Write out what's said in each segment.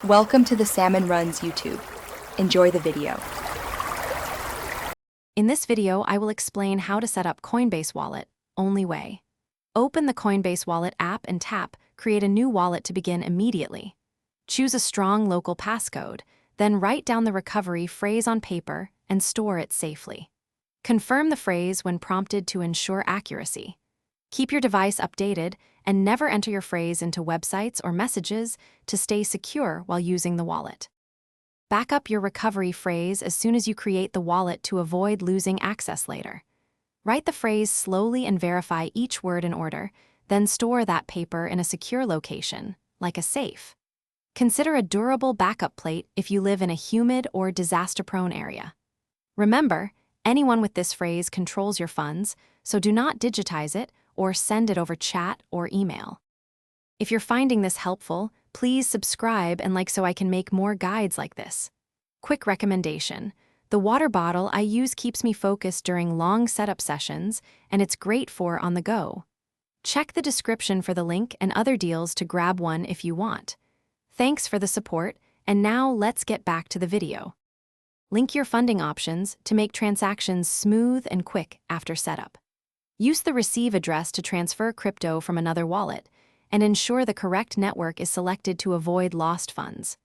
Welcome to the Salmon Runs YouTube. Enjoy the video. In this video, I will explain how to set up Coinbase Wallet, only way. Open the Coinbase Wallet app and tap Create a new wallet to begin immediately. Choose a strong local passcode, then write down the recovery phrase on paper and store it safely. Confirm the phrase when prompted to ensure accuracy. Keep your device updated and never enter your phrase into websites or messages to stay secure while using the wallet. Back up your recovery phrase as soon as you create the wallet to avoid losing access later. Write the phrase slowly and verify each word in order, then store that paper in a secure location, like a safe. Consider a durable backup plate if you live in a humid or disaster-prone area. Remember, anyone with this phrase controls your funds, so do not digitize it or send it over chat or email. If you're finding this helpful, please subscribe and like so I can make more guides like this. Quick recommendation: the water bottle I use keeps me focused during long setup sessions, and it's great for on the go. Check the description for the link and other deals to grab one if you want. Thanks for the support, and now let's get back to the video. Link your funding options to make transactions smooth and quick after setup. Use the receive address to transfer crypto from another wallet, and ensure the correct network is selected to avoid lost funds.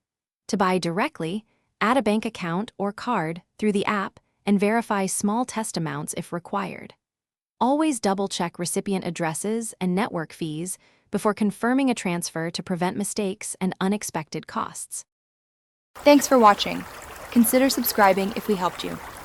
To buy directly, add a bank account or card through the app and verify small test amounts if required. Always double-check recipient addresses and network fees before confirming a transfer to prevent mistakes and unexpected costs. Thanks for watching. Consider subscribing if we helped you.